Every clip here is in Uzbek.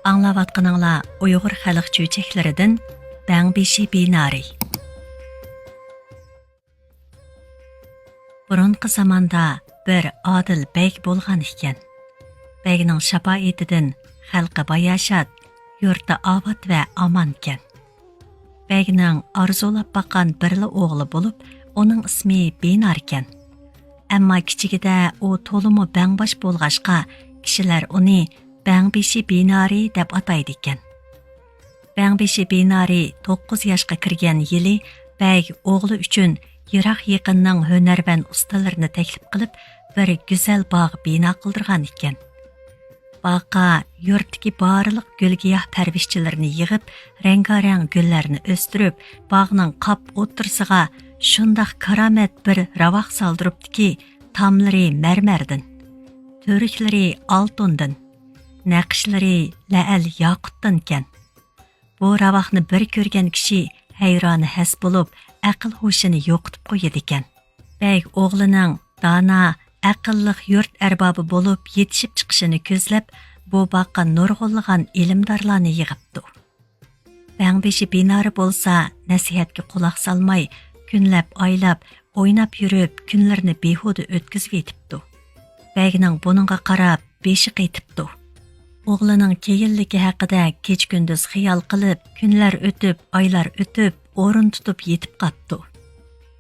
Аңлаватқаныңла Uyghur xalq cho'chaklaridan Bangbeshi Binari. Burunqi zamonda bir odil bek bo'lgan ekan. Begning shafoatidan xalqi bayashat, yurti obod va omon ekan. Begning orzulab boqqan birli o'g'li bo'lib, uning ismi Binar ekan. Ammo kichigida u to'limi bangbosh bo'lg'ashqa, kishilar uni Bangbeshi Binari deb ataydi ekan. Bangbeshi Binari 9 yoshga kirgan yili beg o'g'li uchun yiroq yaqinning hunarvan ustalarini taklif qilib, bir go'zal bog' bino qildirgan ekan. Bog'ga yurtdagi barliq gul-giyoh parvishchilarini yig'ib, rangarang gullarni o'stirib, bog'ning qop o'tirsiga shundoq karomat bir ravoq soldiribdiki, tomlari marmardan, to'riklari oltindan, naqshlari la'al yoqutdan ekan. Bu ravoqni bir ko'rgan kishi hayroni has bo'lib, aql hushini yo'qotib qo'yadi ekan. Beg o'g'lining dona, aqlliq yurt arbobi bo'lib yetishib chiqishini ko'zlab, bu boqqa nurg'unlagan ilmdorlarni yig'ibdi. Bangbeshi Binari bo'lsa, nasihatga quloq solmay, kunlab, oylab, o'ynab yurib, kunlarni behuda o'tkazib yetibdi. Begning buningga qarab, beshi qaytibdi. O'g'lining keyinligi haqida kech-kunduz xiyol qilib, kunlar o'tib, oylar o'tib, o'rin tutib yetib qapti.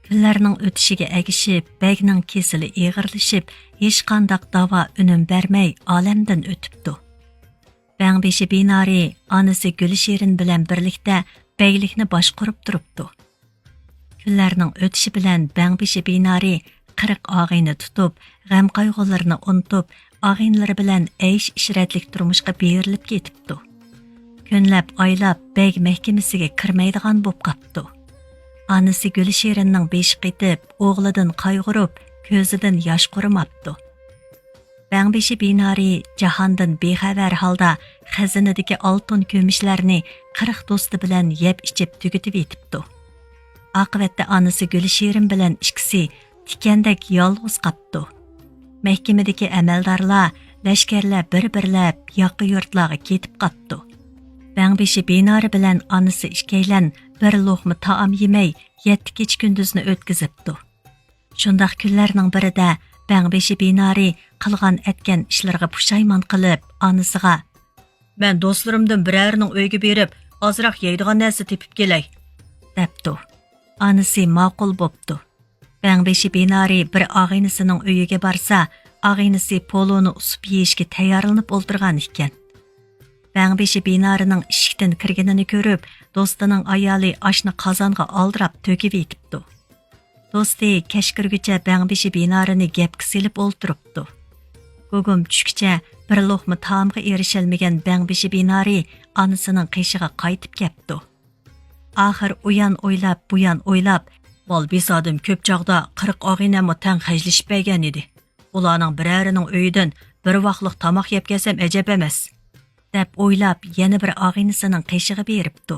Kunlarning o'tishiga agishib, begning kesili ig'irlashib, hech qanday davo unum bermay olamdan o'tibdi. Bangbeshi Binari onasi Gulshirin bilan birlikda beglikni boshqarib turibdi. Kunlarning o'tishi bilan Bangbeshi Binari 40 og'ayni tutib, g'am qayg'ularni unutib, og'aynilari bilan aysh-ishratlik turmushga berilib ketibdi. Kunlab, oylab beg mahkamasiga kirmaydigan bo'lib qapti. Onasi Gulshirinning beshi qetib, o'g'lidan qayg'urib, ko'zidan yosh qurimabdi. Bangbeshi Binari jahondan bexabar holda xazinadagi oltin ko'mishlarni 40 do'sti bilan yeb-ichib tugatib yetibdi. Oqibatda onasi Gulshirin bilan ikkisi tikandek yolg'iz qapti. Mahkamadagi amaldorlar, lashkarlar bir-birlab yoqqa yurtlarga ketib qapti. Bangbeshi Binari bilan onasi ikkaylan bir luqma taom yemay 7 kech kunduzni o'tkazibdi. Shundaq kunlarning birida Bangbeshi Binari qilgan etgan ishlarga pushaymon qilib, onasiga "Men do'stlarimdan birarining uyiga berib, ozroq yeydigan narsa tepib kelay" debdi. Onasi ma'qul bo'pti. Bangbeshi Binari bir og'aynisining uyiga borsa, og'aynisi poloni usib yeyishga tayyorlanib o'ltirgan ekan. Bangbeshi Binarining eshikdan kirganini ko'rib, do'stining ayoli oshni qozonga oldirib to'kib yetibdi. Do'sti kashkirgacha Bangbeshi Binarini gapga silib o'ltiribdi. Gugum tushgacha bir luqma taomga erishalmagan Bangbeshi Binari onasining qishig'iga qaytib ketdi. Oxir uyan o'ylab, buyan o'ylab, mol besodim ko'p chog'da 40 og'aynamni tang hajlashib bergan edi. Ularning birarining uyidan bir vaqtlik tomoq yeb kelsam ajab emas, deb o'ylab yana bir og'aynisining qishig'i beribdi.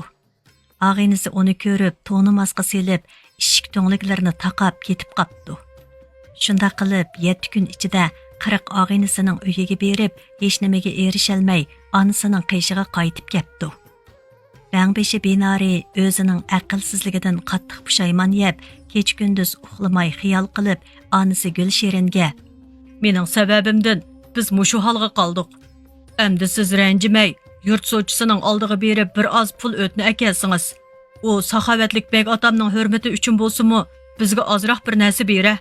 Og'aynisi uni ko'rib, to'nimasqa selib, ishik to'nliklarini taqab ketib qapti. Shunda qilib 7 kun ichida 40 og'aynisining uyiga berib, hech nimaga erishalmay, onasining qishig'iga qaytib ketdi. Bangbeshi Binari o'zining aqlsizligidan qattiq pushaymon yeb, kech-kunduz uxlamay xiyol qilib, onasi Gulshiringa "Mening sababimdan biz mushu holga qoldik. Endi siz ranjimay, yurt so'chisining oldiga berib bir oz pul o'tni akelsingiz. U saxovatlik beg otamning hurmati uchun bo'lsa-mu, bizga ozroq bir narsa bera"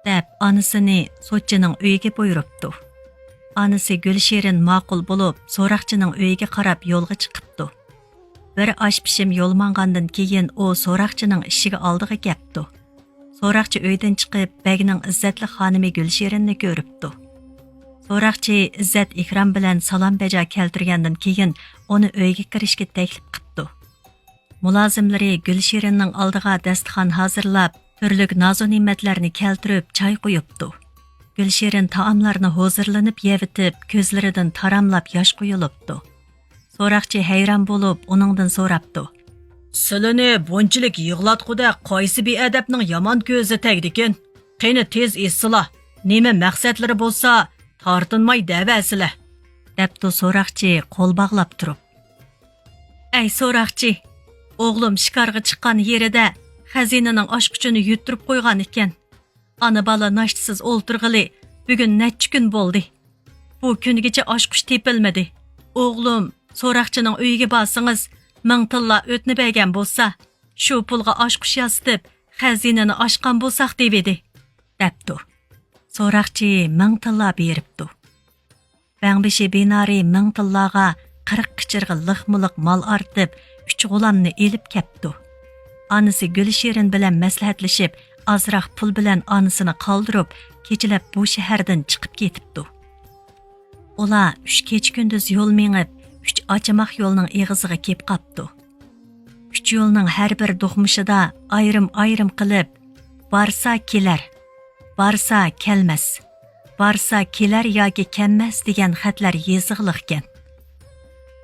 deb onasini so'chining uyiga buyuribdi. Onasi Gulshirin ma'qul bo'lib, so'roqchining uyiga qarab yo'lga chiqibdi. Bir osh pishim yo'l mangandan keyin u so'roqchining ishiga oldiga kelibdi. So'roqchi uydan chiqib, begning izzatli xonimi Gulshirinni ko'ribdi. So'roqchi izzat ikrom bilan salom bajo keltirgandan keyin uni uyga kirishga taklif qildi. Mulozimlari Gulshirinning oldiga dasturxon hozirlab, turli noz-ne'matlarni keltirib, choy qo'yibdi. Gulshirin taomlarni hozirlanib yevitib, ko'zlaridan taramlab yosh quyilibdi. So'roqchi hayron bo'lib, uningdan so'rabdi: "Silini bunchalik yig'latquda qaysi beadabning yomon ko'zi tegdikin? Qani tez esila, nima maqsadlari bo'lsa, tortinmay davasila" Deptu so'roqchi qo'l bog'lab turib. Ey so'roqchi, o'g'lim shikarga chiqqan yerida xazinaning oshquchini yuttirib qo'ygan ekan. Ana bola nashtisiz o'ltirg'ili bugun necha kun bo'ldi. Bu kungacha oshquch tepilmadi. O'g'lim so'roqchining uyiga borsangiz, 1000 tilla o'tni bergan bo'lsa, shu pulga oshquch yasitib, xazinani ochgan bo'lsaq debedi, debdi. So'roqchi 1000 tilla beribdi. Bangbishi binari 1000 tillaga 40 qichirg'i liqmuliq mal artib, 3 g'ulamni elib kepdi. Anisi Gulshirin bilan maslahatlashib, azroq pul bilan anisini qoldirib, kechalab bu shahardan chiqib ketibdi. Ular 3 kecha kunduz yo'l mengib, 3 ochimaq yo'lning eg'iziga kelib qapti. 3 yo'lning har bir do'qmishida ayrim qilib, barsa kelar, barsa kelmas, barsa kelar yoki kelmas degan xatlar yezig'liqkan.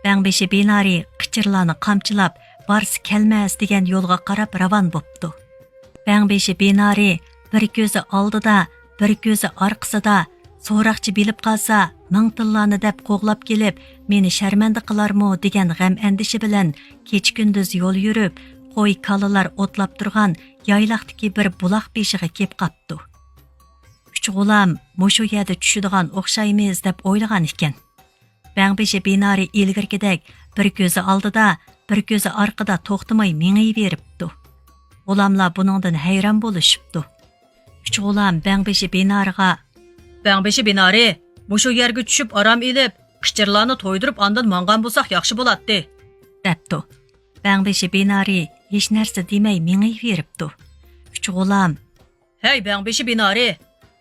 Bangbishi binari qichirlarni qamchilab, barsa kelmas degan yo'lga qarab ravon bo'pti. Bangbishi binari bir ko'zi oldida, bir ko'zi orqasida, so'roqchi bilib qolsa 1000 tillani deb qo'g'lab kelib, meni sharmanda qilarmi degan g'am andishi bilan kech kunduz yo'l yurib, qo'y kalalar o'tlab turgan yayloqdagi bir buloq beshiga kelib qapti. 3 g'ulam mushu yerda tushadigan o'xshaymiz deb o'ylagan ekan. Bangbishi binari ilgirgidek bir ko'zi oldida, bir ko'zi orqada to'xtamay mengayveribdi. G'ulamlar buningdan hayron bo'lishibdi. 3 g'ulam Bangbishi binariga Bangbishi binari, mushu yerga tushib aram elib, qichirlarni to'ydirib andan mangan bo'lsak yaxshi bo'ladi, debdi. Bangbishi binari hech narsa demay mengayveribdi. 3 g'ulam, "Hey Bangbishi binari,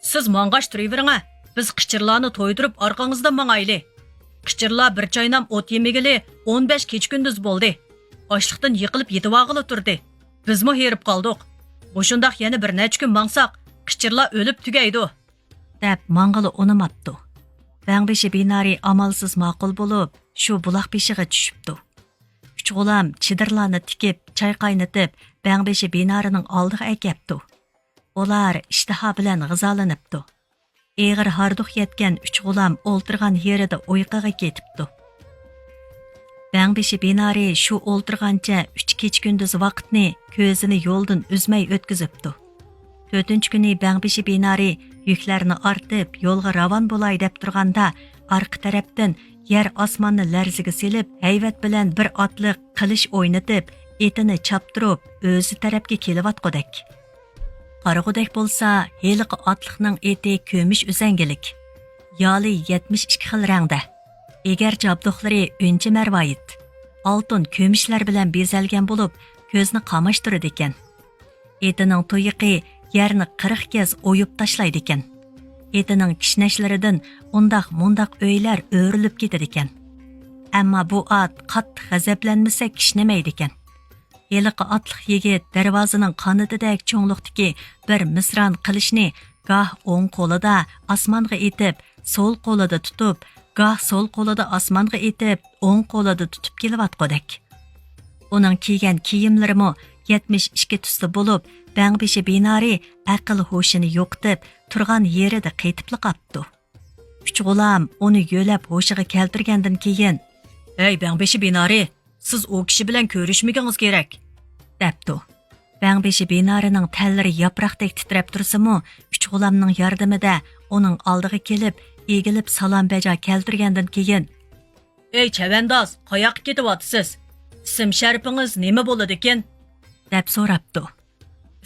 siz mangash turivering, biz qichirlarni to'ydirib orqangizdan mangayli. Qichirlar bir chaynam o't yemigili 15 kech kunduz bo'ldi. Ochliqdan yiqilib yetivag'ili turdi. Bizmi herib qoldik. Bo'shundaq yana bir necha kun mangsaq, qichirlar o'lib tugaydi," deb mang'ili unimapti. Bangbishi binari amalsiz ma'qul bo'lib, shu buloq beshiga tushibdi. 3 g'ulam chidirlarni tikib, choy qaynatib, Bangbishi binarining oldiga akapti. Ular ishtaha bilan g'izolanibdi. Eg'ir harduq yetgan 3 g'ulam o'ltirgan yerida uyquga ketibdi. Bangbishi binari shu o'ltirgancha 3 kech kunduz vaqtni ko'zini yo'ldan uzmay o'tkazibdi. 4-chi kuni Bangbishi binari yuklarni ortib, yo'lga ravon bo'lay deb turganda, orqa tarafdan yer osmonni larziga selib, hayvat bilan bir otliq qilish o'ynatib, etini chaptirib, o'zi tarafga kelyotqudek. Qarag'udek bo'lsa, heliqi otliqning eti ko'mish uzangilik. Yoli 72 xil rangda. Egar jabduqlari o'nchi marvoyit. Oltin ko'mishlar bilan bezalgan bo'lib, ko'zni qamashtiradi ekan. Etining to'yiqi yerni 40 kez o'yib tashlaydi ekan. Etining kishnashlaridan undaq-mundaq o'ylar o'rilib ketadi ekan. Ammo bu ot qattiq g'azablanmasa kishnamaydi ekan. Heliqi otliq yigit darvozaning qanotidek cho'ngliqdagi bir misran qilishni goh o'ng qo'lida osmonga etib, so'l qo'lida tutib, goh so'l qo'lida osmonga etib, o'ng qo'lida tutib kelayotgandek. Uning kiygan kiyimlarimi 72 tusda bo'lib, Bangbishi binari aql hoshini yo'qitib, turgan yerida qaytib qapti. 3 g'ulam uni yo'lab hoshiga keltirgandan keyin, "Ey Bangbishi binari, siz u kishi bilan ko'rishmagingiz kerak," debdi. Bangbishi binarining tallari yaproqdek titrab tursa-mu, 3 g'ulamning yordamida uning oldiga kelib, egilib salom bajo keltirgandan keyin, "Ey chavandoz, qayoqqa ketyapsiz? Ism sharfingiz nima bo'ladi ekan?" deb so'rabdi.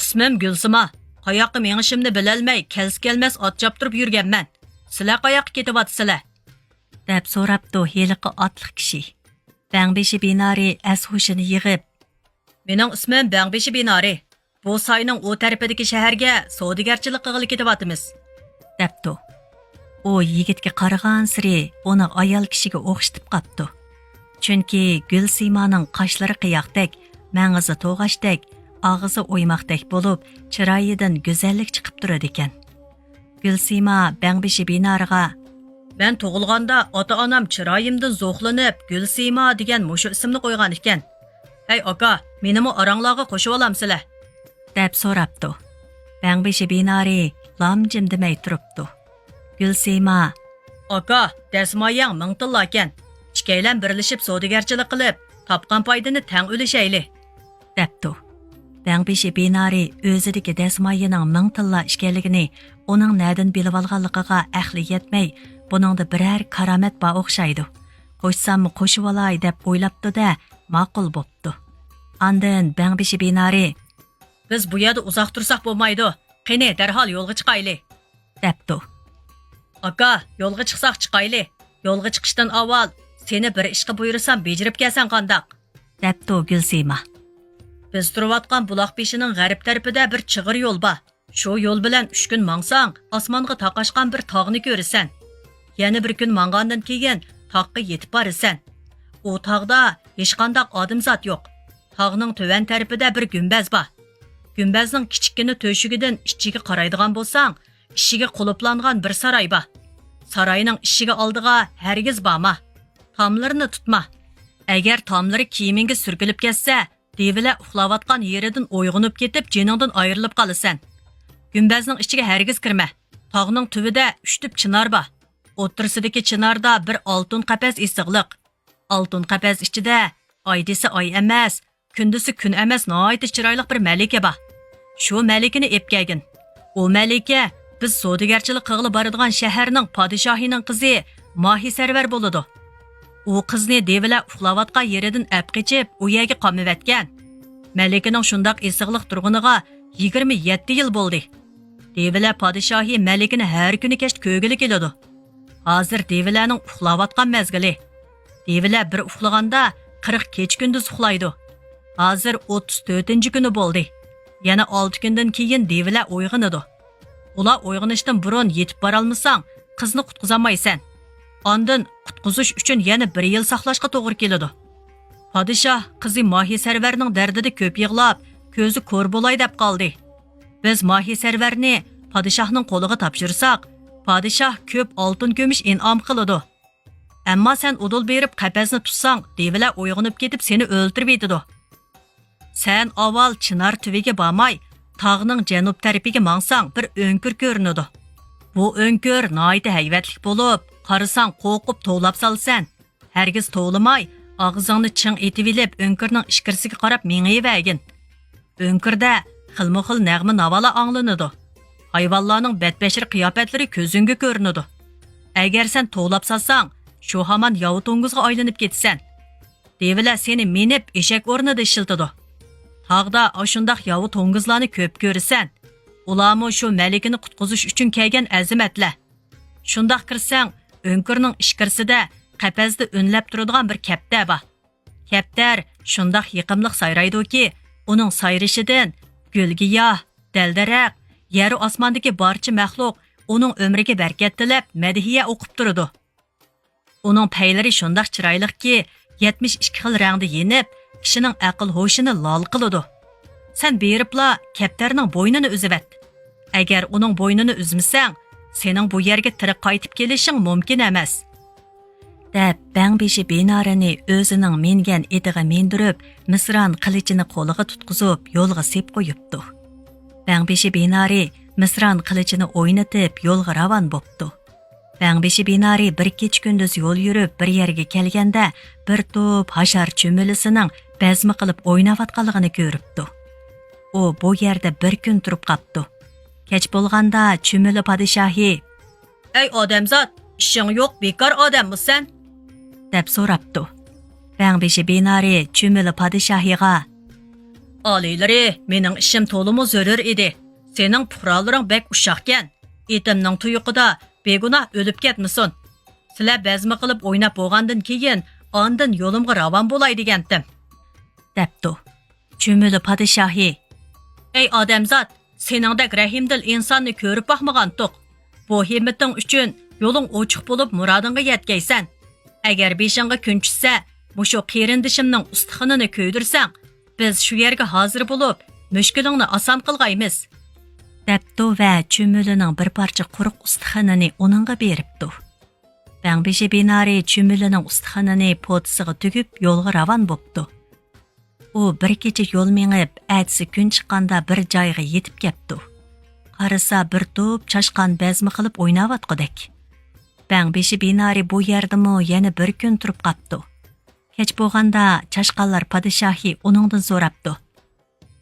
"Ismim Gulsima. Qayoqqa mengishimni bilolmay, kelmas ot choptirib yurganman. Sizlar qayoqqa ketyapsizlar?" deb so'rabdi heliqi otliq kishi. Bangbishi binari as-hushini yig'ib, "Mening ismim Bangbishi binari. Bu soyning u tarafidagi shaharga savdogarchilik qilib ketyapmiz," debdi. U yigitga qaragan siri uni ayol kishiga o'xshatib qapti. Chunki Gulsimaning qoshlari qiyoqdek, mang'izi to'g'ashdek, og'izi o'ymoqdek bo'lib, chiroyidan go'zallik chiqib turadi ekan. Gulsima Bangbishi binariga, "Men tug'ilganda ota-onam chiroyimdan zo'xlanib, Gulsima degan mushu ismni qo'ygan ekan. Hey aka, menimi oranglarga qo'shib olamsizlar?" deb so'rabdi. Bangbishi binari lamjim demay turibdi. Gulsima, Aka, dasmoyang 1000 tilla ekan. Ikkaylan birlashib savdogarchilik qilib, topgan foydani tang ulashayli, debdi. Bangbeshi binari o'zidagi dasmoyining 1000 tilla ekanligini uning nadin bilib olganligiga ahli yetmay, buningda biror karomat bor o'xshaydi. Qo'shsammi qo'shib olay deb o'ylabdi-da, ma'qul bo'pti. Andan Bangbeshi binari biz bu yerda uzoq tursak bo'lmaydi. Qani darhol yo'lga chiqayli, debdi. Aka, yo'lga chiqsaq chiqayli. Yo'lga chiqishdan avval seni bir ishga buyursam bejirib kelsan qandaq, debdi Gulsima. Biz turayotgan buloq beshining g'arb tarafida bir chig'ir yo'l bor. Shu yo'l bilan 3 kun mangsang, osmonga taqashgan bir tog'ni ko'rasan. Yana bir kun mangandan keyin taqqa yetib borasan. U tog'da hech qanday odamzot yo'q. Tog'ning to'van tarafida bir gumbaz bor. Gumbazning kichikkina to'shigidan ichiga qaraydigan bo'lsang, ishiga quluplangan bir saroy bor. Saroyning ishiga oldiga hargiz borma. Tomlarini tutma. Agar tomlari kiyimingga surkilib ketsa, devilar uxlayotgan yeridan o'yg'inib ketib, jiningdan ayrilib qolasan. Gumbazning ichiga hargiz kirma. Tog'ning tubida 3 tup chinor bor. O'tirsidagi chinorda bir oltin qapas isig'liq. Oltin qapas ichida oy desa oy emas, kundisi kun emas, nihoyat chiroyli bir malika bor. Shu malikani epkagin. U malika biz savdogarchilik qilib boradigan shaharning podshohining qizi Mohi Sarvar bo'ladi. U qizni devilar uxlayotgan yeridan ap qechib, u yerga qo'mivatgan. Malikaning shundoq isig'liq turg'uniga 27 yil bo'ldi. Devilar podshohi malikani har kuni kech ko'gili keladi. Hozir devilarning uxlayotgan mezgili. Devilar bir uxlaganda 40 kech kunduz uxlaydi. Hozir 34-kuni bo'ldi. Yana 6 kundan keyin devilar uyg'onadi. Ular uyg'onishdan burun yetib bora olmasang, qizni qutqizolmaysan. Ondan qutqizish uchun yana 1 yil saqlashga to'g'ri keladi. Podshoh qizi Mohi Sarvarning dardida ko'p yig'lab, ko'zi ko'r bo'lay deb qoldi. Biz Mohi Sarvarni podshohning qo'liga topshirsak, podshoh ko'p oltin ko'mish in'om qiladi. Ammo sen udul berib qafasni tutsang, devilar uyg'onib ketib seni o'ltirib etadi. Sen avval chinar tuviga bormay, tog'ning janub tarafiga mangsang bir o'nkir ko'rinadi. Bu o'nkir nihoyat hayvatlik bo'lib, qarasang qo'rqib tovlab solsan. Hargiz tovlamay, og'zingni ching etib olib, o'nkirning ishkirsiga qarab mengayvagin. O'nkirda xilma-xil nag'ma navala anglanadi. Hayvonlarning badbashir qiyofatlari ko'zingga ko'rinadi. Agar sen tovlab solsang, shu hamon yovu to'ng'izga aylanib ketsan. Devilar seni minib eshak o'rnida ishiltadi. Tog'da ashundaq yovu to'ng'izlarni ko'p ko'rasan. Ularmi shu malikani qutqizish uchun kelgan azimatlar. Shundaq kirsang, o'nkirning ishkirsida qafasda o'nlab turadigan bir kaptar bor. Kaptar shundaq yiqimliq sayraydi-ki, uning sayrishidan gul-giyoh, daldaraq, yer osmondagi barcha maxluq uning umriga barkat tilab madhiya o'qib turadi. Uning paylari shundaq chiroyliqki, 72 xil rangda yenib, kishining aql hoshini lol qiladi. Sen beribla kaptarning bo'ynini uzivat. Agar uning bo'ynini uzmasang, sening bu yerga tirik qaytib kelishing mumkin emas. Deb Bangbeshi binarini o'zining mengan etiga mendirib, misron qilichini qo'liga tutqizib, yo'lga sep qo'yibdi. Bangbeshi binari misron qilichini o'ynatib, yo'lga ravon bo'pti. Bangbeshi binari bir kech kunduz yo'l yurib, bir yerga kelganda, bir to'p hashar cho'milisining bazmi qilib o'ynayotganligini ko'ribdi. U bu yerda bir kun turib qapti. Kech bo'lganda cho'mili podshohi: "Ey odamzod, ishing yo'q, bekor odammisan?" deb so'rabdi. Bangbeshi binari cho'mili podshohiga: "Oliylari, mening ishim to'liq zarur edi. Sening puhralaring bek ushaqkan. Etimning tuyuqida begunoh o'lib ketmasin. Sizlar bazmi qilib o'ynab bo'lgandan keyin ondan yo'limga ravon bo'lay degandim," debdi. Cho'mili podshohi: "Ey odamzod, seningdek rahimdil insonni ko'rib boqmagandiq. Bu himmating uchun yo'ling ochiq bo'lib murodingga yetkaysan. Agar beshingga kun tushsa, mushu qerindishimning ustixonini ko'ydirsang, biz shu yerga hozir bo'lib, mushkulingni oson qilg'aymiz," debdi va cho'milining bir parcha quruq ustixonini uningga beribdi. Bangbeshi binari cho'milining ustixonini po'tisiga tugib yo'lga ravon bo'pti. U bir kecha yo'l mengib, atsi kun chiqqanda bir joyga yetib ketdi. Qarasa bir to'p chashqan bazmi qilib o'ynayotgandek. Бәңбеші бинары bu yerdimi yana bir kun turib qapdı. Kech bo'lganda chashqanlar padişahı onundan so'rabdi.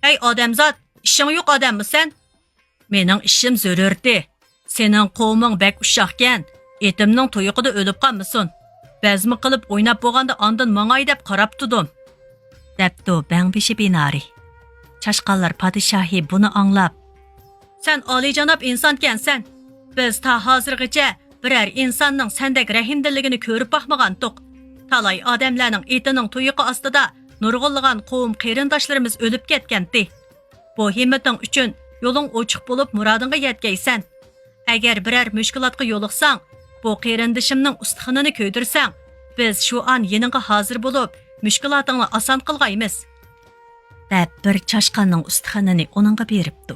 Ey odamzod, ishing yo'q odammi sen? Mening ishim zarurdi. Sening qavming bak ushaqkan, etimning to'yiqida o'lib qolmasin. Bazmi qilib o'ynab bo'lganda ondan mangay deb qarab turdim. Debdi Bängbeşi binari. Chashqanlar padişahı buni anglab, sen oliyjanob insonkansan. Biz ta hozirgacha biror insonning sendek rahimdilligini ko'rib boqmagandik. Talay odamlarning etining to'yiqi ostida nurg'unlagan qavm qarindoshlarimiz o'lib ketgandi. Bu himmating uchun yo'ling ochiq bo'lib murodingga yetkaysan. Agar biror mushkulotga yo'liqsang, bu qarindishimning ustixonini ko'ydirsang, biz shu an yeningga hozir bo'lib, mushkulotingni oson qilgaymiz. Deb bir chashqanning ustixonini oningga beribdi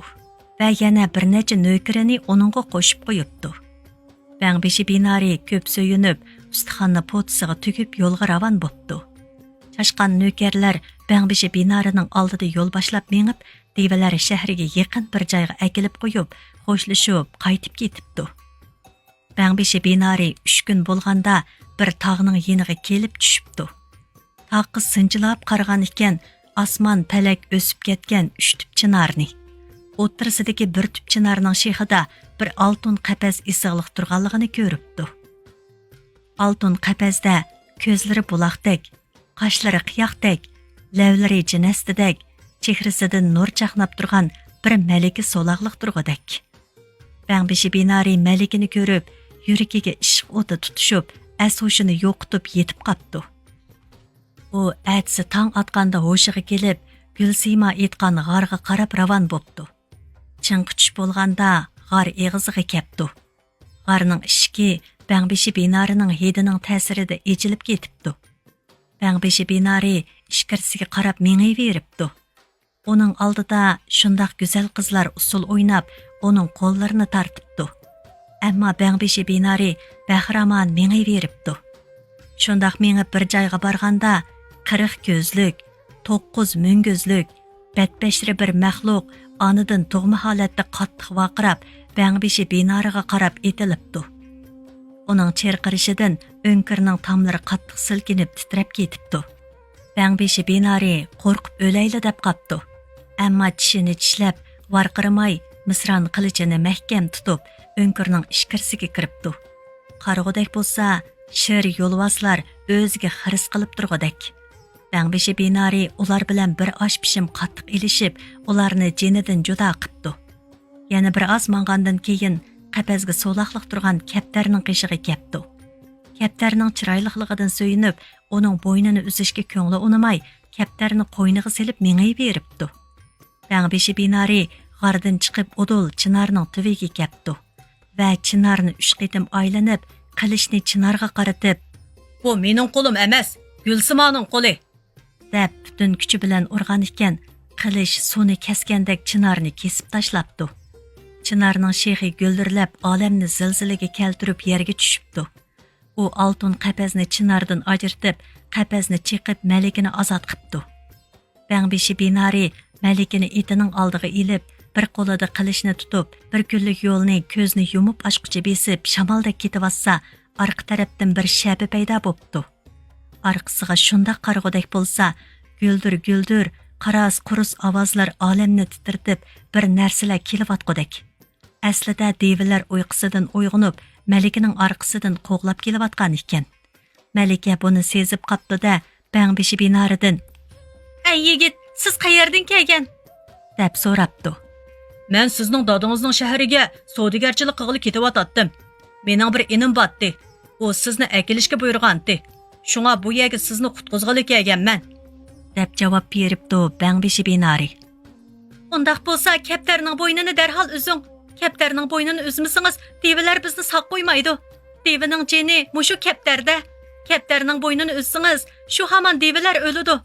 va yana bir necha nökrini oningga qo'shib qo'yibdi. Bängbeşi binari ko'p so'yinib, ustixonni potisiga tugib yo'lga ravon bo'pti. Chashqan nökerlar Bängbeşi binarining oldida yo'l boshlab mengib, devalar shahriga yaqin bir joyga akilib qo'yib, xo'shlashib, qaytib ketibdi. Bängbeşi binari 3 kun bo'lganda bir tog'ning yeniga kelib tushibdi. Tog'i sinchilab qaragan ekan, osmon palak o'sib ketgan 3 tup chinorni. O'ttirsidagi bir tup chinorning shexida bir oltin qapas isig'liq turganligini ko'ribdi. Oltin qapasda ko'zlari buloqdek, qoshlari qiyoqdek, lavlari jinastidek, chehrasidan nur chaqnab turgan bir malika so'loqliq turg'udek. Bängbeşi binari malikini ko'rib, yuragiga ishq o'ti tutishib, as-hushini yo'qitib yetib qapti. U atsi tong otganda hoshiga kelib, Gulsima aytgan g'arga qarab ravon bo'pti. Chinqitish bo'lganda g'ar eg'iziga kepdi. G'arning ishki Bängbeşi binarining hidining ta'sirida echilib ketibdi. Bängbeşi binari ishkirsiga qarab mengayveribdi. Uning oldida shundoq go'zal qizlar usul o'ynab, uning qo'llarini tortibdi. Ammo Bängbeşi binari bahramon mengayveribdi. Shundoq mengib bir joyga borganda 40 ko'zlik, 9 munguzlik, badbashri bir maxluq onidan tug'ma holatda qattiq vaqirab, Bängbeşi binariga qarab etilibdi. Uning cherqirishidan o'nkirning tomlari qattiq silkinib titrab ketibdi. Bängbeşi binari qo'rqib o'layli deb qapti. Ammo tishini tishlab, varqiramay, misron qilichini mahkam tutib, o'nkirning ishkirsiga kiribdi. Qarg'udek bo'lsa, shir yo'lvoslar o'ziga xiris qilib turg'udek. Bängbeşi binari ular bilan bir osh pishim qattiq ilishib, ularni jenidan judo qilibdi. Yana bir oz mangandan keyin qapasga so'loqliq turgan kaptarning qishiga kepdi. Kaptarning chiroyliqligidan so'yinib, uning bo'ynini uzishga ko'ngli unamay, kaptarni qo'yniga selib mengayveribdi. Bängbeşi binari g'ardan chiqib udul chinorning tuviga kepdi va chinorni 3 qitim aylanib, qilishni chinorga qaratib, "Bu mening qo'lim emas, Gulsimoning qo'li" deb butun kuchi bilan urgan ekan, qilish suvni kesgandek chinorni kesib tashlabdi. Chinorning shexi guldirlab, olamni zilzilaga keltirib yerga tushibdi. U oltin qapasni chinordan ajratib, qapasni chiqib malikini ozod qilibdi. Bängbeşi binari malikini etining oldiga ilib, bir qo'lida qilishni tutib, bir kunlik yo'lni ko'zni yumib ochquchi besib, shamoldek ketib-atsa, orqa tarafdan bir shabi paydo bo'pti. Orqasiga shundoq qarg'udek bo'lsa, guldir-guldir, qaras-qurus ovozlar olamni titritib, bir narsalar kelib-atqudek. Aslida devilar uyqusidan uyg'onib, Malikining orqasidan qo'g'lab kelayotgan ekan. Malika buni sezib qapti-da, Bängbeşi binaridan, "Ey yigit, siz qayerdan kelgan?" deb so'rabdi. "Men sizning dadingizning shahriga savdogarchilik qilib ketyotdim. Mening bir inim botdi. U sizni akilishga buyurgandi. Shunga bu yerga sizni qutqizg'ili kelganman" deb javob beribdi Bängbeşi binari. "Undaq bo'lsa, kaptarning bo'ynini darhol uzing. Kaptarning bo'ynini uzmasangiz, devilar bizni saq qo'ymaydi. Devining jini mushu kaptarda. Kaptarning bo'ynini uzsangiz, shu hamon devilar o'ladi.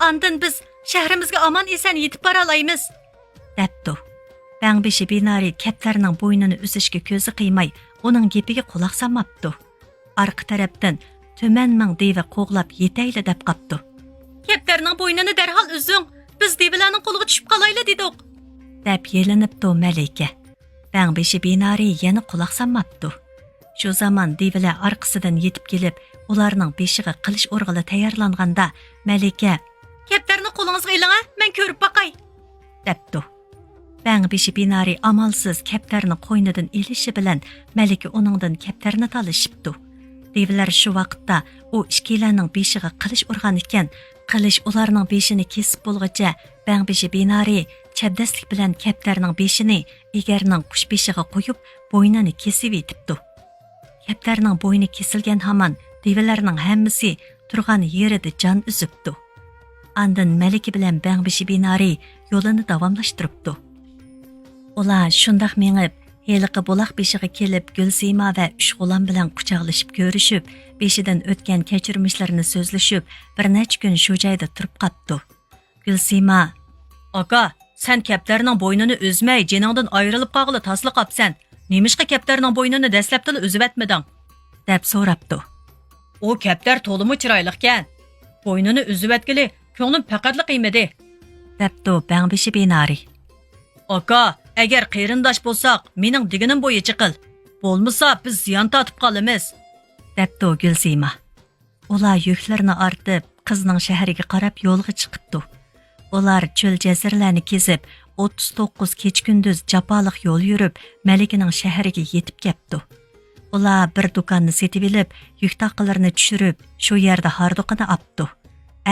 Ondan biz shahrimizga omon eson yetib bora olamiz" debdi. Bängbeşi binari kaptarning bo'ynini uzishga ko'zi qiymay, uning gapiga quloq solmabdi. Orqa tarafdan "Tuman ming deva qo'g'lab yetayli" deb qapti. "Kaptarning bo'ynini darhol uzing. Biz devilarning qo'liga tushib qolayli" dedik deb yelinibdi Malika. Bängbeşi binari yana quloq solmabdi. Shu zaman devilar orqasidan yetib kelib, ularning beshiga qilish o'rg'ili tayyorlanganda Malika "Kaptarni qo'lingizga iling, men ko'rib boqay" debdi. Bangbishi binari amalsiz kaptarni qo'ynidan elishi bilan Malika uningdan kaptarni talishibdi. Devilar shu vaqtda u ikkilarning beshiga qilish urgan ekan, qilish ularning beshini kesib bo'lguncha Bangbishi binari chabdaslik bilan kaptarning beshini egarning qush beshiga qo'yib, bo'ynini kesib etibdi. Kaptarning bo'yni kesilgan hamon devilarning hammasi turgan yerida jon uzibdi. Andin Malika bilan Bangbishi binari yo'lini davomlashtiribdi. Ular shundoq mengib, heliqi buloq beshiga kelib Gulsima va Ushg'ulan bilan quchoqlashib ko'rishib, beshidan o'tgan kechirmishlarini so'zlashib, bir necha kun shu joyda turib qoldi. Gulsima: "Aka, sen kaptarning bo'ynini uzmay, jiningdan ayrilib qolg'ili tasliq qopsan. Nemishqa kaptarning bo'ynini dastlabtili uzib atmading?" deb so'rabdi. "U kaptar to'limi chiroyliqkan. Bo'ynini uzib atgili ko'nglim faqatli qiymadi" debdi Bangbishi binari. "Aka, agar qeyrindosh bo'lsak, mening diginim bo'yicha qil. Bo'lmasa biz ziyon tortib qolamiz" debdi Gulsima. Ular yuklarini ortib, qizning shahriga qarab yo'lga chiqibdi. Ular cho'l jazirlarni kezib, 39 kech-kunduz jafoliq yo'l yurib, Malikaning shahriga yetib kelibdi. Ular bir do'konni setib olib, yuk taqalarini tushirib, shu yerda hardoqini opdi.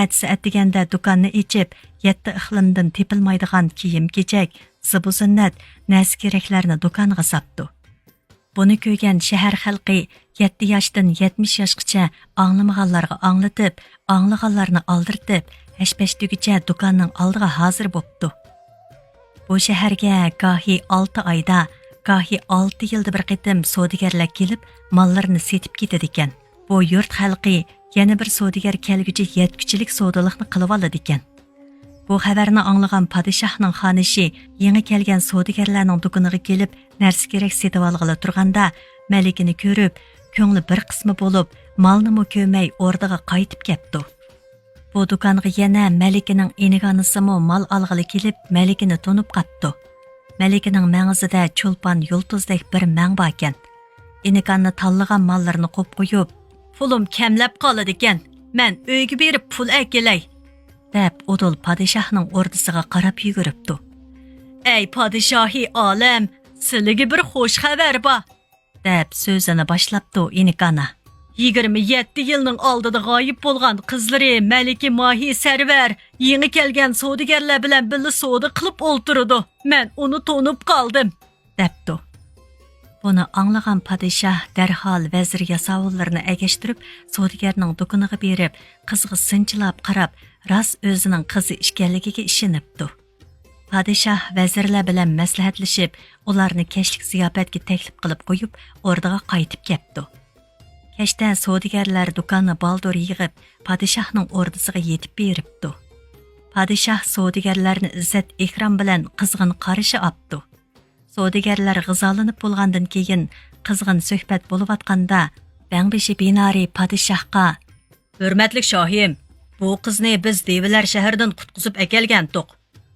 Atsi atiganda do'konni ichib, 7 iqlimdan tepilmaydigan kiyim-kechak, zibu-zinnat, narsa keraklarni do'konga sapdi. Buni ko'rgan shahar xalqi 7 yoshdan 70 yoshgacha anglamaganlarga anglatib, anglaganlarni aldirtib, hashpashtugicha do'konning oldiga hozir bo'pti. Bu shaharga gohi 6 oyda, gohi 6 yilda bir qitim savdogarlar kelib, mollarini setib ketadi ekan. Bu yurt xalqi yana bir savdogar kelguchi yetkichilik savdolikni qilib oladi ekan. Bu xabarni anglagan podshohning xonishi yangi kelgan savdogarlarning do'koniga kelib, narsa kerak setib olg'ili turganda, Malikani ko'rib, ko'ngli bir qismi bo'lib, molni ko'may o'rdaga qaytib ketdi. Bu do'konga yana Malikaning eniganisimu mol olg'ili kelib, Malikani tonib qatdi. Malikaning mang'izida cho'lpon yultuzdek bir mang bor ekan. Eniganni tanlagan mollarni qo'yib qo'yib, "Pulim kamlab qoladi ekan. Men uyga berib pul kelay" deb Odul podshohning o'rdisiga qarab yuguribdi. "Ey podshohi olam, sizlarga bir xo'sh xabar bor" deb so'zini boshlabdi Enikana. 27 yilning oldida g'oyib bo'lgan qizlari Malika Mohi Sarvar yangi kelgan savdogarlar bilan birga savdo qilib o'ltirdi. Men uni tonib qoldim debdi. Buni anglagan podshoh darhol vazir yasovullarini agashtirib, savdogarning do'koniga berib, qizga sinchilab qarab, ras o'zining qizi ekanligiga ishonibdi. Podshoh vazirlar bilan maslahatlashib, ularni kechlik ziyofatga taklif qilib qo'yib, o'rdaga qaytib ketdi. Kechda savdogarlar do'konni baldur yig'ib, podshohning o'rdisiga yetib beribdi. Podshoh savdogarlarni izzat ikrom bilan qizg'in qarishi opdi. Savdogarlar g'izolanib bo'lgandan keyin qizg'in suhbat bo'lib atganda, Bangbishi binari podshohga: "Hurmatli shohim, bu qizni biz devilar shahridan qutqizib akelgandik.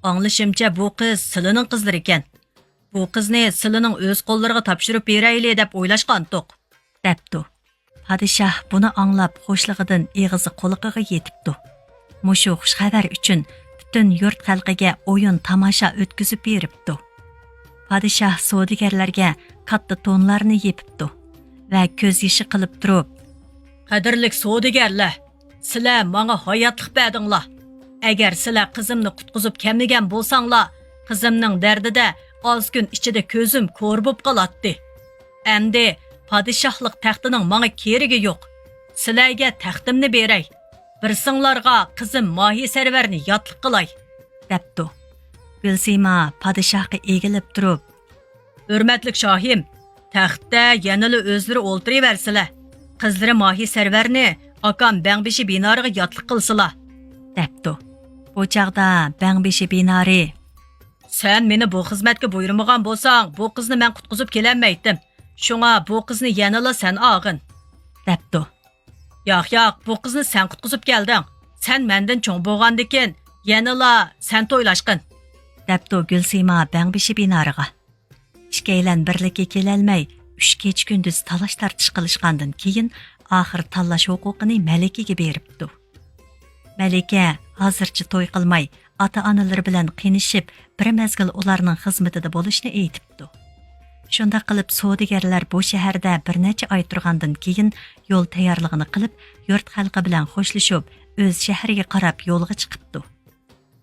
Anglashimcha bu qiz Silining qizlari ekan. Bu qizni Silining o'z qo'llariga topshirib beraylik deb o'ylashgandik" debdi. Podshoh buni anglab xo'shlig'idan eg'izi qo'liqiga yetibdi. Mushu xush xabar uchun butun yurt xalqiga o'yin tomosha o'tkazib beribdi. Podshoh savdogarlarga katta tonlarni yepibdi va ko'z yoshi qilib turib: "Qadrli savdogarlar, sizlar menga hayotlik berdinglar. Agar sizlar qizimni qutqizib kelmagan bo'lsanglar, qizimning dardida oz kun ichida ko'zim ko'r bo'lib qolatdi. Endi podshohlik taxtining menga keragi yo'q. Sizlarga taxtimni beray. Birsinglarga qizim Mohi Sarvarni yotliq qilay" debdi. Gulsima podshohga egilib turib: "Hurmatli shohim, taxtda yanali o'zlari o'ltiraversilar. Qizlari Mohi Sarvarni akam Bangbishi binariga yotliq qilsizlar" debdi. Bu chaqda Bangbishi binari: "Sen meni bu xizmatga buyurmagan bo'lsang, bu qizni men qutqizib kelanmaydim. Shunga bu qizni yanala sen og'in" debdi. "Yo'q, bu qizni sen qutqizib kelding. Sen mendan cho'ng bo'lgandikin, yanala sen to'ylashqin" debdi Gulsima Bangbishi binariga. Ikkilan birlikka kelolmay, 3 kecha kunduz talash tartish qilishgandan keyin oxir tanlash huquqini malikaga beribdi. Malika hozircha to'y qilmay, ota-onalari bilan qinishib, bir mezgil ularning xizmatida bo'lishni aytibdi. Shunda qilib savdogarlar bu shaharda bir necha oy turgandan keyin yo'l tayyorligini qilib, yurt xalqi bilan xo'shlashib, o'z shahriga qarab yo'lga chiqibdi.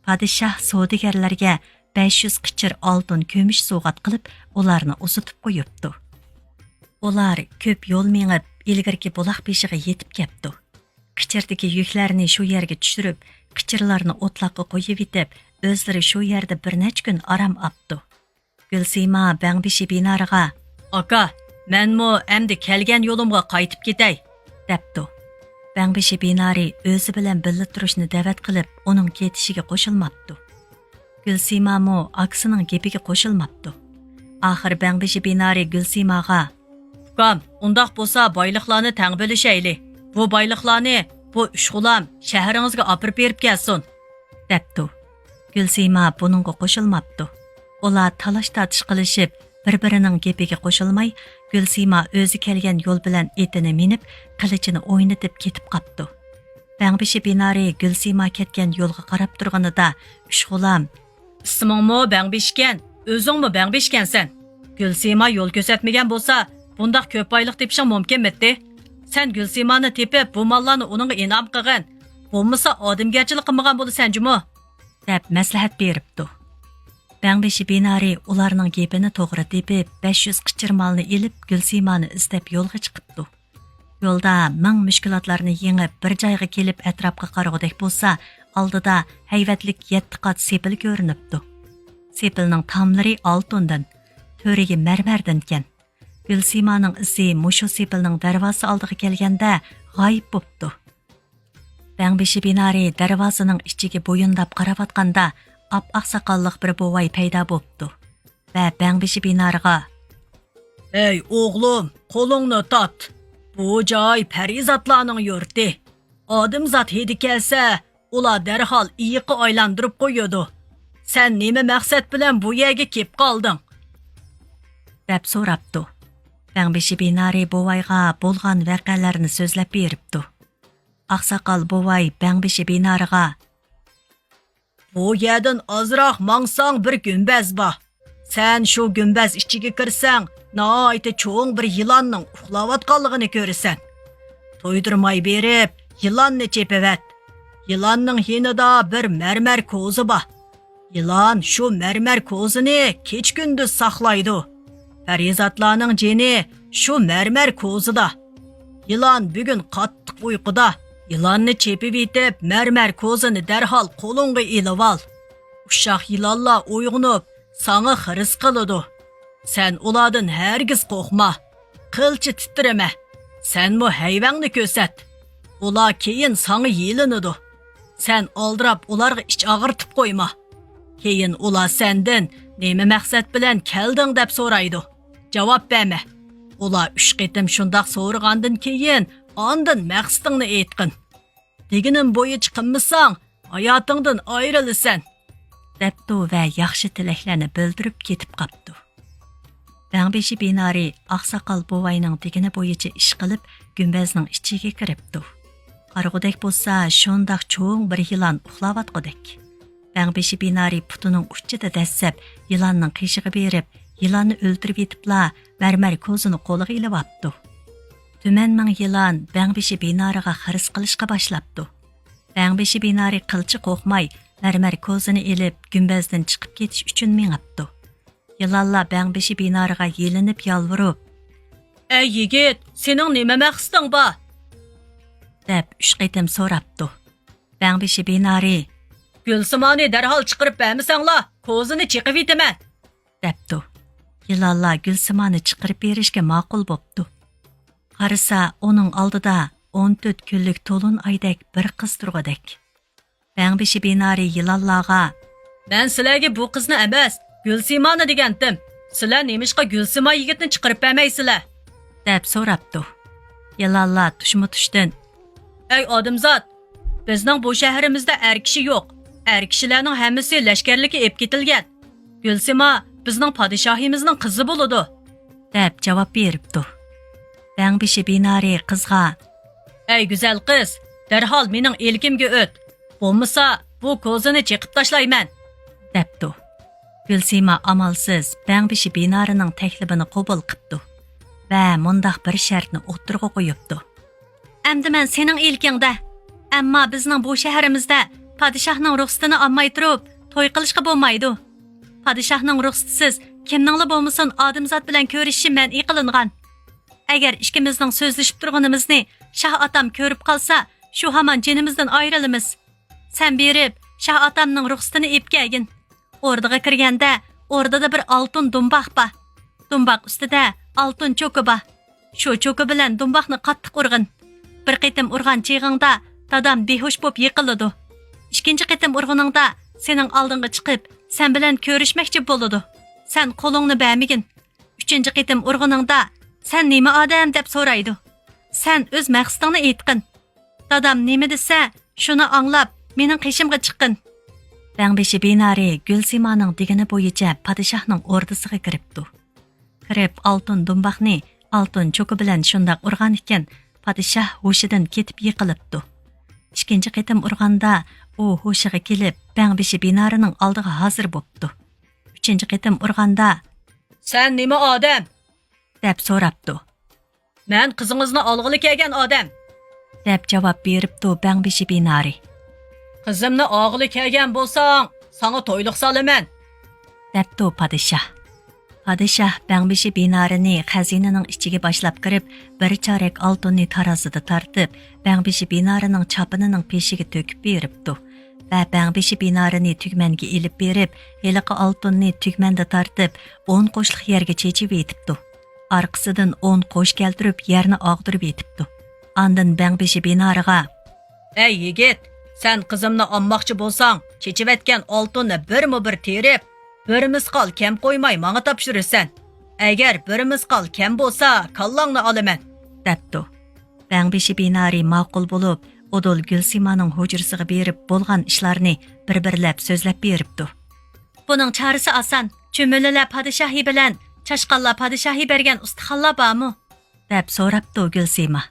Padishah savdogarlarga 500 qichir oltin ko'mish sovg'at qilib, ularni uzitib qo'yibdi. Ular ko'p yo'l mengib, ilgirki buloq beshiga yetib kelibdi. Qichirdagi yuklarni shu yerga tushirib, qichirlarni o'tloqqa qo'yib etib, o'zlari shu yerda bir necha kun orom olibdi. Gulsima Bangbishi binoriga, "Aka, menmo endi kelgan yo'limga qaytib ketay", debdi. Bangbishi binori o'zi bilan birga turishni da'vat qilib, uning ketishiga qo'shilmabdi. Gulsimamo aksining gapiga qo'shilmabdi. Oxir Bangbishi binori Gulsimaga, "Ukam, undaq bo'lsa boyliqlarni tang bo'lishayli. Bu boyliqlarni bu ushg'ulam shahringizga olib berib kelsin", debdi. Gulsima buningga qo'shilmabdi. Ular talash tartish qilishib, bir-birining gapiga qo'shilmay, Gulsima o'zi kelgan yo'l bilan etini minib, qilichini o'ynatib ketib qapti. Bangbishi binori Gulsima ketgan yo'lga qarab turganida, ushg'ulam, "Ismingmi Bangbishkan, o'zingmi Bangbishkansan? Gulsima yo'l ko'rsatmagan bo'lsa, bundaq ko'p boyliq tepishing mumkinmidi? Sen Gulsimani tepib, bu mollarni uningga inom qilgin. Bo'lmasa odamgarchilik qilmagan bo'lasan-jimi?" deb maslahat beribdi. Bangbishi binori ularning gapini to'g'ri tepib, 500 qichir molni ilib Gulsimani izlab yo'lga chiqibdi. Yo'lda ming mushkulotlarni yengib, bir joyga kelib atrofga qaragudek bo'lsa, oldida hayvatlik 7 qat sepil ko'rinibdi. Sepilning tomlari oltindan, to'riga marmardan ekan. Gulsimaning izi mushu sepilning darvozasi oldiga kelganda g'oyib bo'pti. Bangbishi binori darvozaning ichiga bo'yindab qarayotganda, ap-oq soqolliq bir bovay paydo bo'pti va Bangbishi binoriga, "Ey o'g'lim, qo'lingni tot. Bu joy parizatlarning yurti. Odamzot hidi kelsa, ular darhol iyiqi aylantirib qo'yadi. Sen nima maqsad bilan bu yerga kelib qolding?" deb so'rabdi. Bangbishi binori bovayga bo'lgan voqealarni so'zlab beribdi. Oqsoqol bovay Bangbishi binoriga, "Bu yerdan ozroq mangsang bir gumbaz bor. Sen shu gumbaz ichiga kirsang, noita cho'ng bir yilonning uxlayotganligini ko'rasan. To'ydirmay berib, yilonni chepavat. Yilonning yonida bir marmar ko'zi bor. Yilon shu marmar ko'zini kech-kunduz saqlaydi. Farizatlarning jini shu marmar ko'zida. Yilon bugun qattiq uyquda. Yilonni chepib etib, marmar ko'zini darhol qo'lingga ilib ol. Uşaq yilonlar uyg'unib, sana xiris qiladi. Sen ulardan hargiz qo'rqma. Qilchi titrama. Sen bu hayvonni ko'rsat. Ular keyin sana yelinadi. Sen oldirab ularga ich og'irtib qo'yma. Keyin ular sendan nima maqsad bilan kelding deb so'raydi. Javob berma. Ular 3 qitim shundoq so'rag'andan keyin ondan maqsadingni aytqin. Deginim bo'yicha qilmasang, hayotingdan ayrilasan, debdi va yaxshi tilaklarni bildirib ketib qapti. Bangbishi binori oqsoqol bovayning degini bo'yicha ish qilib, gumbazning ichiga kiribdi. Qarag'udek bo'lsa, shundoq cho'ng bir yilon uxlayotgandek. Bangbishi binori putining uchida dassab, yilonning qishig'i berib, yilonni o'ldirib yetibla, marmar ko'zini qo'liga ilib olibdi. Tuman ming yilon Bangbishi binoriga xiris qilishga boshlabdi. Bangbishi binori qilchi qo'rqmay, marmar ko'zini ilib, gumbazdan chiqib ketish uchun mengibdi. Yilonlar Bangbishi binoriga yelinib yolvorib, "Ey yigit, sening nima maqsading bor?" deb 3 qitim so'rabdi. Bangbishi binori, "Gulsimani darhol chiqarib bermasanglar, ko'zini chiqib etaman", debdi. Yilonlar Gulsimani chiqarib berishga ma'qul bo'pti. Qarasa, uning oldida 14 kunlik to'lin oydek bir qiz turg'adek. Bangbishi binori yilonlarga, "Men sizlarga bu qizni emas, Gulsimani degandim. Sizlar nemishqa Gulsima yigitni chiqarib bermaysizlar?" deb so'rabdi. Yilonlar tushma-tushdan, "Ey odamzot, bizning bu shahrimizda er kishi yo'q. Er kishilarning hammasi lashkarlikka ep ketilgan. Gulsima bizning podshohimizning qizi bo'ladi. deb javob beribdi. Bangbishi binari qizga Ey güzel kız, derhal mening ilkimga o't. Bo'lmasa, bu ko'zini chiqib tashlayman, debdi. Gulsima amalsiz Bangbishi binarining taklifini qabul qildi va mundaq bir shartni o'tirg'a qo'yibdi. Endi men sening ilkingda, ammo bizning bu shaharimizda padishahning ruxsatini olmay turib, to'y qilishga bo'lmaydi. Padishahning ruxsatisiz kimningla bo'lmasin odamzod bilan ko'rishish man'iy qilingan. Agar ikkimizning so'zlashib turganimizni Shah otam ko'rib qolsa, shu hamon jinimizdan ayrilamiz. Sen berib, Shah otamning ruxsatini ep kelgin. O'rdaga kirganda, o'rdada bir oltin dumboq bor. Dumboq ustida oltin cho'ki bor. Shu cho'ki bilan dumboqni qattiq urg'in. Bir qitim urgan chig'ingda dadam behush bo'lib yiqiladi. Ikkinchi qitim urg'iningda sening oldinga chiqib, sen bilan ko'rishmoqchi bo'ladi. Sen qo'lingni bermagin. Uchinchi qitim urg'iningda sen nima odam deb so'raydi. Sen o'z maqsadingni aytqin. Dadam nima desa, shuni anglab, mening qishimga chiqqin. Bangbishi binari Gulsimaning degani bo'yicha padishahning o'rdasiga kiribdi. Kirib oltin dumboqni oltin cho'ki bilan shundoq urgan ekan, padishah hushidan ketib yiqilibdi. Ikkinchi qitim urganda u hushiga kelib, Bangbishi binarining oldiga hozir bo'pti. Uchinchi qitim urganda, "Sen nima odam?" deb so'rabdi. "Men qizingizni olg'ili kelgan odam", deb javob beribdi Bangbishi binari. "Qizimni og'ili kelgan bo'lsang, sana to'yliq solaman", debdi padishah. Padishah Bangbishi binarini xazinaning ichiga boshlab kirib, bir chorak oltinni tarozida tortib, Bangbishi binarining chopinining peshiga to'kib beribdi. Va Bangbishi binarini tugmanga ilib berib, heliqi oltinni tugmanda tortib, 10 qo'shliq yerga chechib etibdi. Arqasidan 10 qo'sh keltirib, yerni og'dirib etibdi. Ondan Bangbishi binariga, "Ey yigit, sen qizimni olmoqchi bo'lsang, chechivetgan oltinni bir terib, bir misqol kam qo'ymay menga topshirasan. Agar bir misqol kam bo'lsa, kallangni olaman", debdi. Bangbishi binari ma'qul bo'lib, Odol Gulsimaning hujrasiga berib bo'lgan ishlarni bir-birlab so'zlab beribdi. Buning chorasi oson. Cho'mililar podshohi bilan chashqonlar podshohi bergan ustixonlar bormi? deb so'rabdi Gulsima.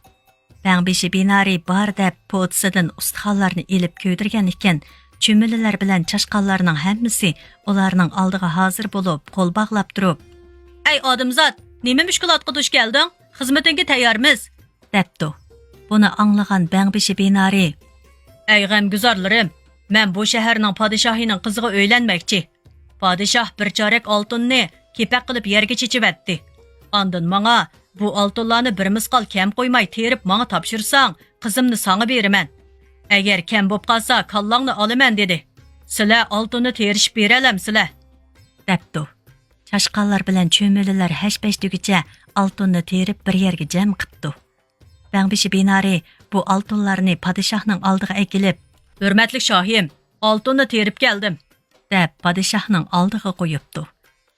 Bangbishi binari bor deb potsidan ustixonlarni ilib ko'ydirgan ekan, cho'mililar bilan chashqonlarning hammasi ularning oldiga hozir bo'lib, qo'l bog'lab turib, "Ey odamzod, nima mushkulotga duch kelding? Xizmatingga tayyormiz", debdi. Buni anglagan Bangbishi binari, "Ey g'amguzorlarim, men bu shaharning podshohining qiziga uylanmoqchi. Podshoh bir chorak oltinni kepak qilib yerga chechivatdi. Ondan menga bu oltinlarni bir misqol kam qo'ymay terib menga topshirsang, qizimni sana beraman. Agar kam bo'lib qolsa, kallangni olaman", dedi. "Sizlar oltinni terishib beralamsizlar?" debdi. Chashqonlar bilan cho'mililar hash-pashdugicha oltinni terib bir yerga jam qilibdi. Bangbishi binari bu oltinlarni padishahning oldiga akilib, "Hurmatli shohim, oltinni terib keldim", deb padishahning oldiga qo'yibdi.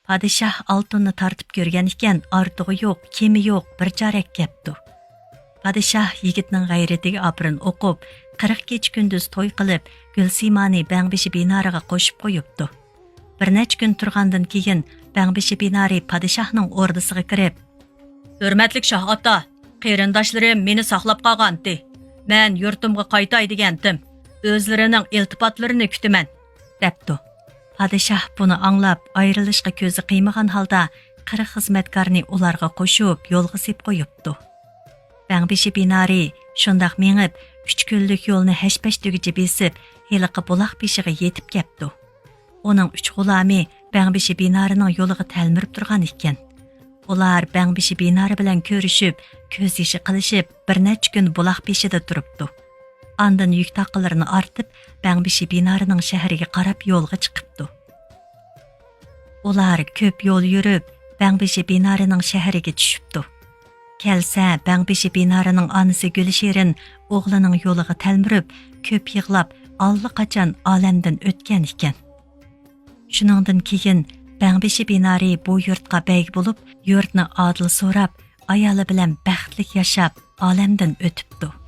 Padishah oltinni tortib ko'rgan ekan, ortig'i yo'q, kemi yo'q, bir chorak kepti. Padishah yigitning g'ayratiga oprin o'qib, 40 kech kunduz to'y qilib, Gulsimani Bangbishi binariga qo'shib qo'yibdi. Bir nech kun turgandan keyin Bangbishi binari padishahning o'rdasiga kirib, "Hurmatli shoh ota, qarindoshlarim meni saqlab qolgandi. Men yurtimga qaytay degandim. O'zlarining iltifotlarini kutaman", debdi. Padishah buni anglab, ayrilishga ko'zi qiymagan holda 40 xizmatkorni ularga qo'shib, yo'lga sep qo'yibdi. Bangbishi binari shundoq mengib, 3 kunlik yo'lni hash-pashdugicha besib, heliqi buloq beshiga yetib kelibdi. Uning 3 g'ulami Bangbishi binarining yo'liga talmirib turgan ekan. Ular Bangbishi binari bilan ko'rishib, ko'z yoshi qilishib, bir nech kun buloq beshida turibdi. Ondan yuk taqalarini ortib, Bangbishi binarining shahriga qarab yo'lga chiqibdi. Ular ko'p yo'l yurib, Bangbishi binarining shahriga tushibdi. Kelsa, Bangbishi binarining onasi Gulshirin o'g'lining yo'liga talmirib, ko'p yig'lab, allaqachon olamdan o'tgan ekan. Shuningdan keyin Bangbishi binari bu yurtga beg bo'lib, yurtni adil so'rab, ayoli bilan baxtli yashab, olamdan o'tibdi.